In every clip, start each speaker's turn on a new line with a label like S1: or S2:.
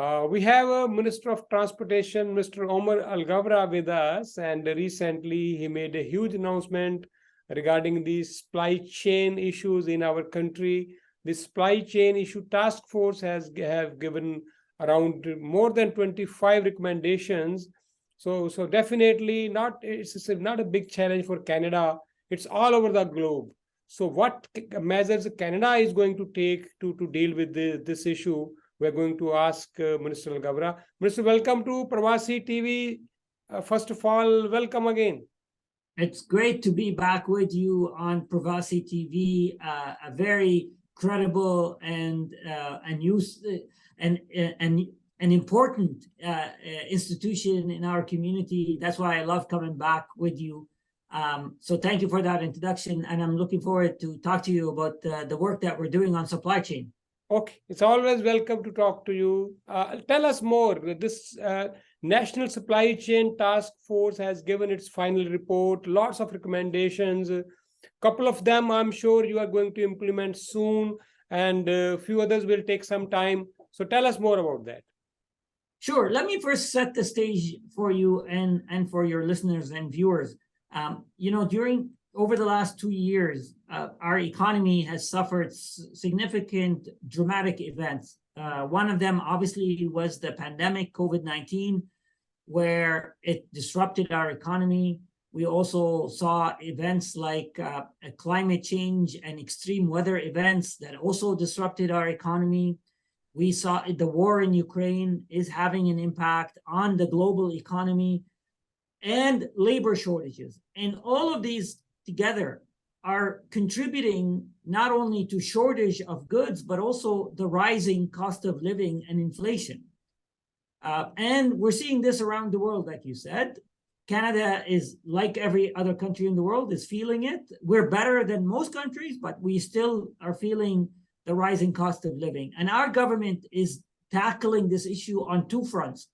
S1: We have a Minister of Transportation, Mr. Alghabra, with us, and recently he made a huge announcement regarding the supply chain issues in our country. The supply chain issue task force have given around more than 25 recommendations. So definitely it's not a big challenge for Canada. It's all over the globe. So what measures Canada is going to take to deal with this issue? We're going to ask Minister Alghabra. Minister, welcome to Parvasi TV. First of all, welcome again.
S2: It's great to be back with you on Parvasi TV, a very credible and an important institution in our community. That's why I love coming back with you. So thank you for that introduction, and I'm looking forward to talk to you about the work that we're doing on supply chain.
S1: Okay, it's always welcome to talk to you. Tell us more. This National Supply Chain Task Force has given its final report, lots of recommendations. A couple of them I'm sure you are going to implement soon, and a few others will take some time. So tell us more about that.
S2: Sure. Let me first set the stage for you and for your listeners and viewers. Over the last 2 years, our economy has suffered significant dramatic events. One of them obviously was the pandemic, COVID-19, where it disrupted our economy. We also saw events like climate change and extreme weather events that also disrupted our economy. We saw the war in Ukraine is having an impact on the global economy, and labor shortages. And all of these together are contributing not only to shortage of goods, but also the rising cost of living and inflation. And we're seeing this around the world, like you said. Canada is, like every other country in the world, is feeling it. We're better than most countries, but we still are feeling the rising cost of living. And our government is tackling this issue on two fronts.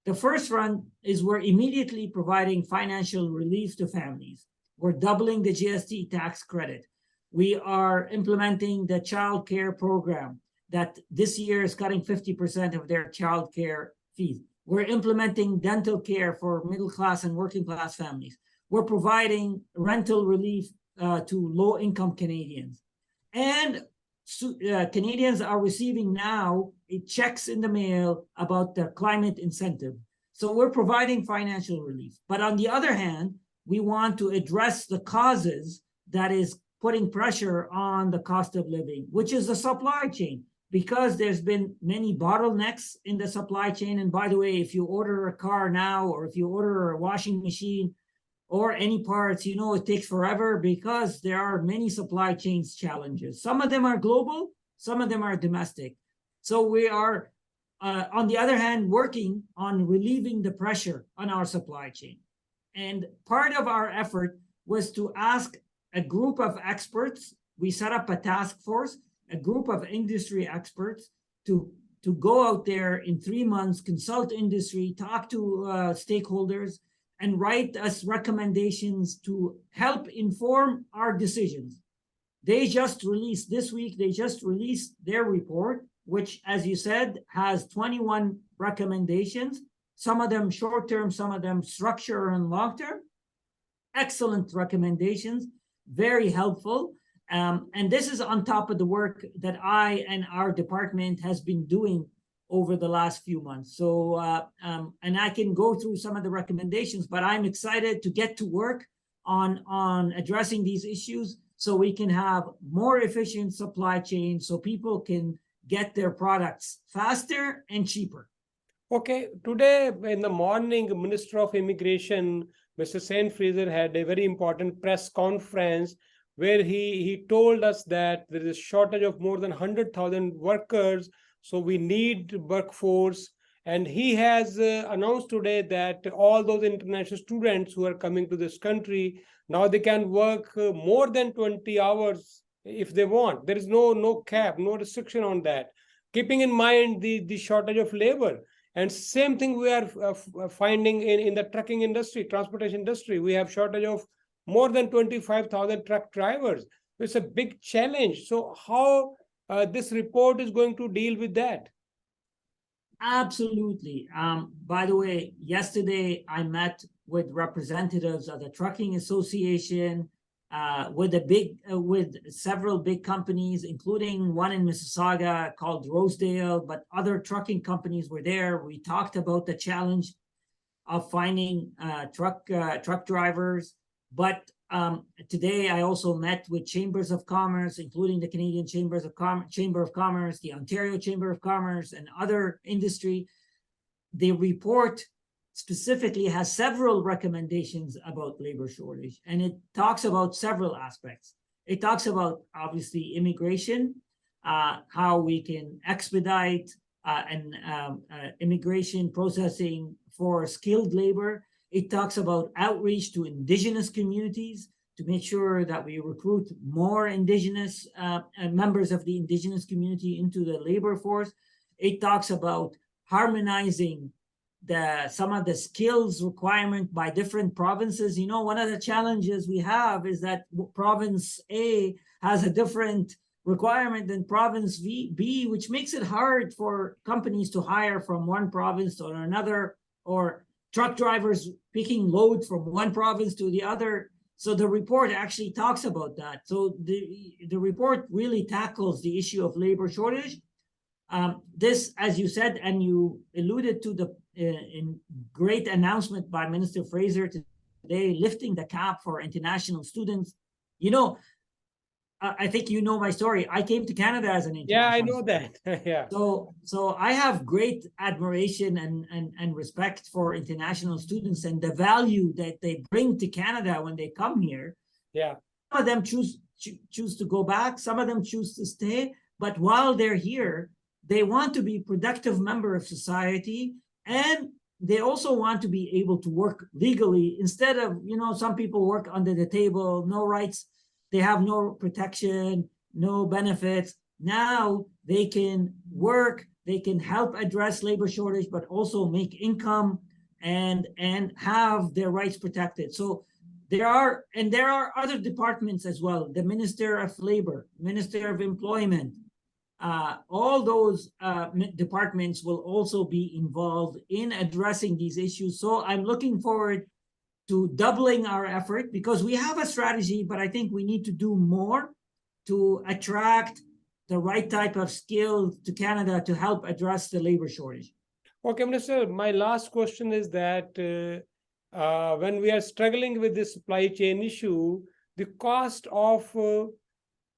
S2: The first front is we're immediately providing financial relief to families. We're doubling the GST tax credit. We are implementing the child care program that this year is cutting 50% of their child care fees. We're implementing dental care for middle class and working class families. We're providing rental relief to low-income Canadians. And Canadians are receiving now checks in the mail about the climate incentive. So we're providing financial relief. But on the other hand, we want to address the causes that is putting pressure on the cost of living, which is the supply chain, because there's been many bottlenecks in the supply chain. And by the way, if you order a car now, or if you order a washing machine or any parts, it takes forever because there are many supply chains challenges. Some of them are global, some of them are domestic. So we are, on the other hand, working on relieving the pressure on our supply chain. And part of our effort was to ask a group of experts. We set up a task force, a group of industry experts to go out there in 3 months, consult industry, talk to stakeholders, and write us recommendations to help inform our decisions. They just released this week, their report, which, as you said, has 21 recommendations. Some of them short-term, some of them structure and long-term. Excellent recommendations, very helpful. And this is on top of the work that I and our department has been doing over the last few months. So, and I can go through some of the recommendations, but I'm excited to get to work on addressing these issues so we can have more efficient supply chain so people can get their products faster and cheaper.
S1: Okay, today in the morning, Minister of Immigration, Mr. Saint Fraser, had a very important press conference where he told us that there is a shortage of more than 100,000 workers, so we need workforce. And he has announced today that all those international students who are coming to this country, now they can work more than 20 hours if they want. There is no cap, no restriction on that, keeping in mind the shortage of labor. And same thing we are finding in the trucking industry, transportation industry. We have shortage of more than 25,000 truck drivers. It's a big challenge. So how this report is going to deal with that?
S2: Absolutely. By the way, yesterday I met with representatives of the Trucking Association, with several big companies, including one in Mississauga called Rosedale, but other trucking companies were there. We talked about the challenge of finding truck drivers. But today I also met with chambers of commerce, including the Canadian Chamber of Commerce, the Ontario Chamber of Commerce, and other industry. The report specifically has several recommendations about labor shortage, and it talks about several aspects. It talks about, obviously, immigration, how we can expedite immigration processing for skilled labor. It talks about outreach to Indigenous communities to make sure that we recruit more Indigenous members of the Indigenous community into the labor force. It talks about harmonizing some of the skills requirement by different provinces. You know, one of the challenges we have is that province A has a different requirement than province B, which makes it hard for companies to hire from one province to another, or truck drivers picking loads from one province to the other. So the report actually talks about that. So the report really tackles the issue of labor shortage. This, as you said, and you alluded to the in great announcement by Minister Fraser today, lifting the cap for international students. You know, I think you know my story. I came to Canada as an international
S1: Yeah, I know
S2: student.
S1: that. Yeah.
S2: So I have great admiration and respect for international students and the value that they bring to Canada when they come here.
S1: Yeah.
S2: Some of them choose to go back. Some of them choose to stay. But while they're here, they want to be productive member of society, and they also want to be able to work legally instead of, you know, some people work under the table, no rights. They have no protection, no benefits. Now they can work, they can help address labor shortage, but also make income and have their rights protected. So there are other departments as well. The Minister of Labor, Minister of Employment, all those departments will also be involved in addressing these issues. So I'm looking forward to doubling our effort, because we have a strategy, but I think we need to do more to attract the right type of skills to Canada to help address the labor shortage.
S1: Okay, Minister, my last question is that when we are struggling with this supply chain issue, the cost of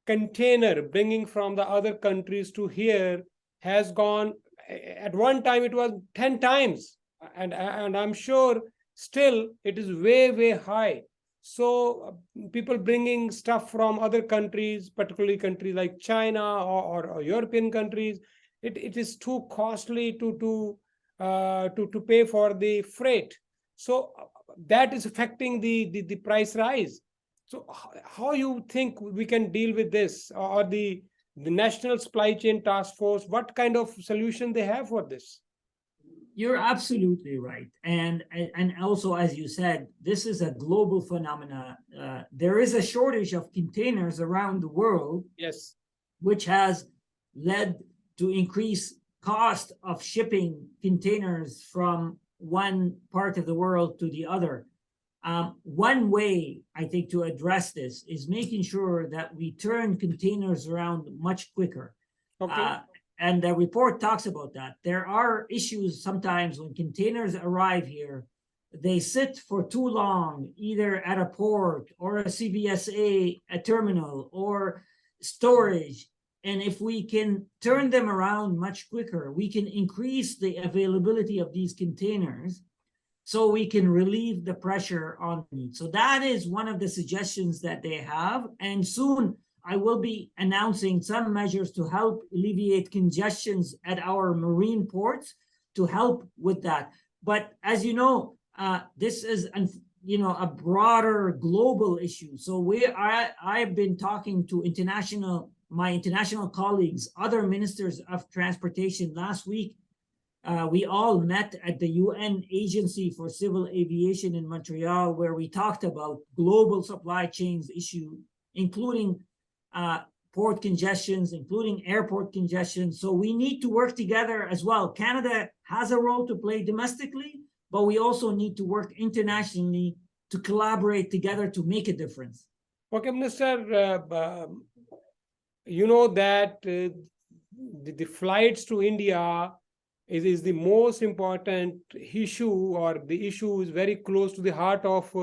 S1: container bringing from the other countries to here has gone. At one time it was 10 times, and I'm sure still it is way high. So people bringing stuff from other countries, particularly countries like China or European countries, it is too costly to pay for the freight. So that is affecting the price rise. So how you think we can deal with this, or the National Supply Chain Task Force, what kind of solution they have for this?
S2: You're absolutely right. And also, as you said, this is a global phenomena. There is a shortage of containers around the world.
S1: Yes.
S2: Which has led to increased cost of shipping containers from one part of the world to the other. One way, I think, to address this is making sure that we turn containers around much quicker.
S1: Okay.
S2: And the report talks about that. There are issues sometimes when containers arrive here, they sit for too long, either at a port or a CVSA, a terminal, or storage. And if we can turn them around much quicker, we can increase the availability of these containers, so we can relieve the pressure on need. So that is one of the suggestions that they have. And soon I will be announcing some measures to help alleviate congestions at our marine ports to help with that. But as you know, this is a broader global issue. So I've been talking to my international colleagues, other ministers of transportation. Last week, we all met at the UN Agency for Civil Aviation in Montreal, where we talked about global supply chains issue, including port congestions, including airport congestion. So we need to work together as well. Canada has a role to play domestically, but we also need to work internationally to collaborate together to make a difference.
S1: Okay, Minister, you know that the flights to India is the most important issue, or the issue is very close to the heart of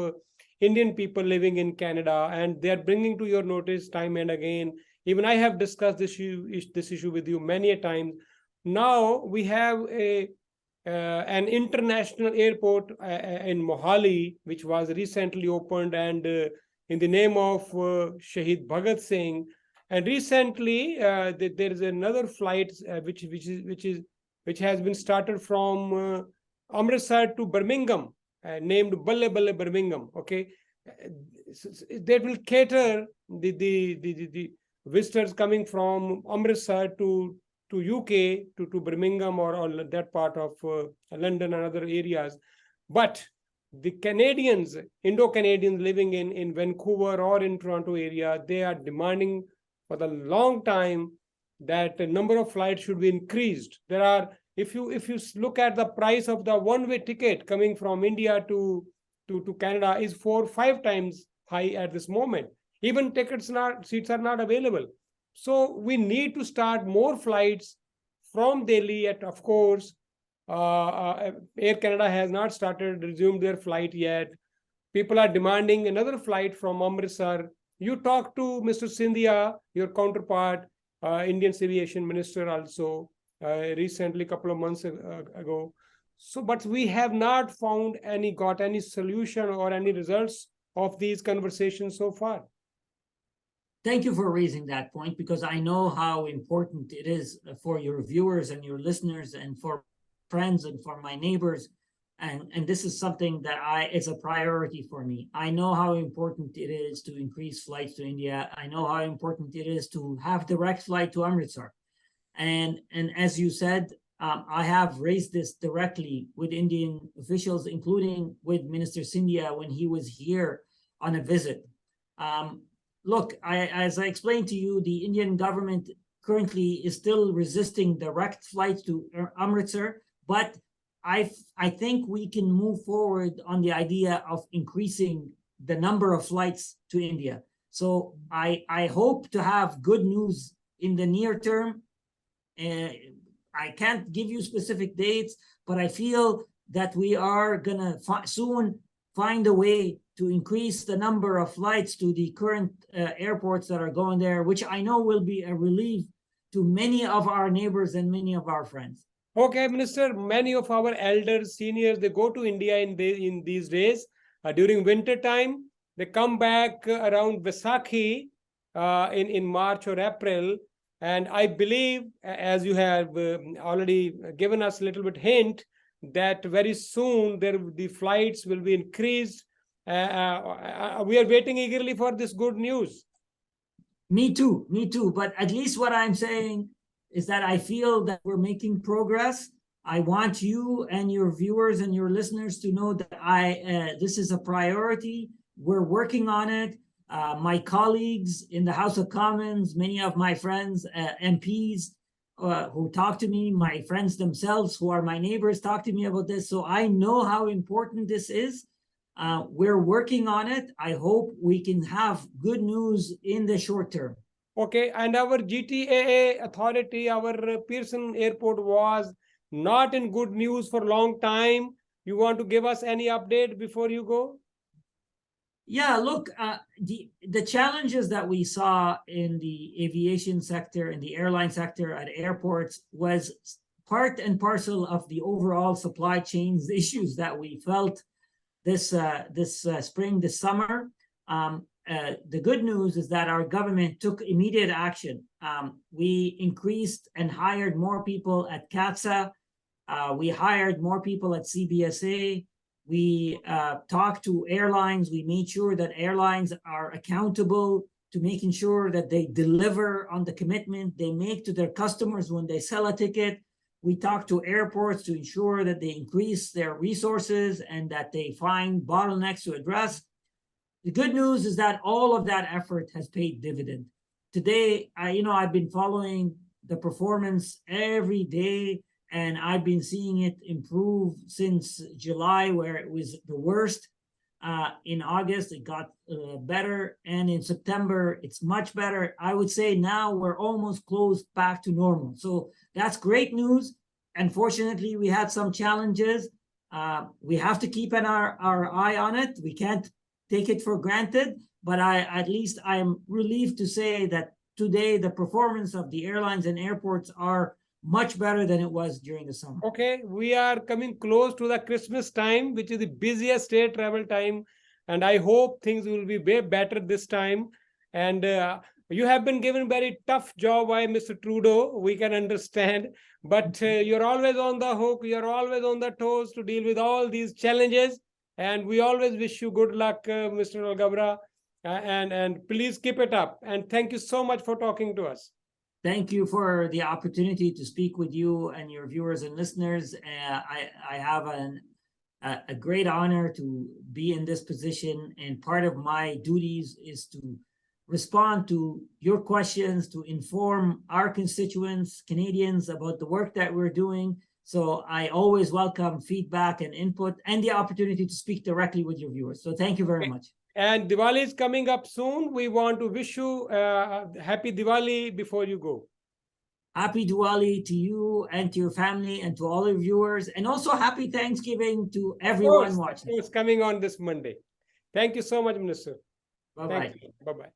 S1: Indian people living in Canada, and they are bringing to your notice time and again. Even I have discussed this issue with you many a time. Now we have an international airport in Mohali, which was recently opened, and in the name of Shahid Bhagat Singh. And recently, there is another flight which has been started from Amritsar to Birmingham, named Balle Balle Birmingham. Okay, that will cater the visitors coming from Amritsar to UK, to Birmingham, or that part of London and other areas. But the Canadians, Indo-Canadians living in Vancouver or in Toronto area, they are demanding for the long time that the number of flights should be increased. There are, if you look at the price of the one-way ticket coming from India to Canada, is 4 or 5 times high at this moment. Even seats are not available. So we need to start more flights from Delhi. Of course, Air Canada has not resumed their flight yet. People are demanding another flight from Amritsar. You talked to Mr. Scindia, your counterpart, Indian Aviation Minister, also recently, a couple of months ago. So, but we have not got any solution or any results of these conversations so far.
S2: Thank you for raising that point, because I know how important it is for your viewers and your listeners and for friends and for my neighbors. And this is something that it's a priority for me. I know how important it is to increase flights to India. I know how important it is to have direct flight to Amritsar. And as you said, I have raised this directly with Indian officials, including with Minister Scindia when he was here on a visit. Look, as I explained to you, the Indian government currently is still resisting direct flights to Amritsar, but I think we can move forward on the idea of increasing the number of flights to India. So I hope to have good news in the near term. I can't give you specific dates, but I feel that we are gonna soon find a way to increase the number of flights to the current airports that are going there, which I know will be a relief to many of our neighbors and many of our friends.
S1: Okay, Minister, many of our elders, seniors, they go to India in these days during winter time. They come back around Vaisakhi in March or April. And I believe, as you have already given us a little bit hint, that very soon the flights will be increased. We are waiting eagerly for this good news.
S2: Me too. But at least what I'm saying is that I feel that we're making progress. I want you and your viewers and your listeners to know that this is a priority. We're working on it. My colleagues in the House of Commons, many of my friends, MPs who talk to me, my friends themselves who are my neighbors talk to me about this. So I know how important this is. We're working on it. I hope we can have good news in the short term.
S1: Okay, and our GTAA authority, our Pearson Airport was not in good news for a long time. You want to give us any update before you go?
S2: Yeah, look, the challenges that we saw in the aviation sector, in the airline sector at airports was part and parcel of the overall supply chains issues that we felt this spring, this summer. The good news is that our government took immediate action. We increased and hired more people at CATSA. We hired more people at CBSA. We talked to airlines. We made sure that airlines are accountable to making sure that they deliver on the commitment they make to their customers when they sell a ticket. We talked to airports to ensure that they increase their resources and that they find bottlenecks to address. The good news is that all of that effort has paid dividend. today, I've been following the performance every day, and I've been seeing it improve since July, where it was the worst. In August, it got better, and in September, it's much better. I would say now we're almost close back to normal. So that's great news. Unfortunately, we had some challenges. We have to keep our eye on it. We can't take it for granted, but at least I'm relieved to say that today the performance of the airlines and airports are much better than it was during the summer.
S1: Okay, we are coming close to the Christmas time, which is the busiest air travel time, and I hope things will be way better this time. And you have been given very tough job by Mr. Trudeau, we can understand, but you're always on the hook, you're always on the toes to deal with all these challenges, and we always wish you good luck, Mr. Alghabra, and please keep it up. And thank you so much for talking to us.
S2: Thank you for the opportunity to speak with you and your viewers and listeners. I have a great honor to be in this position, and part of my duties is to respond to your questions, to inform our constituents, Canadians, about the work that we're doing. So I always welcome feedback and input and the opportunity to speak directly with your viewers. So thank you very much.
S1: And Diwali is coming up soon. We want to wish you happy Diwali before you go.
S2: Happy Diwali to you and to your family and to all your viewers. And also happy Thanksgiving to everyone watching.
S1: It's coming on this Monday. Thank you so much, Minister.
S2: Bye-bye.
S1: Bye-bye.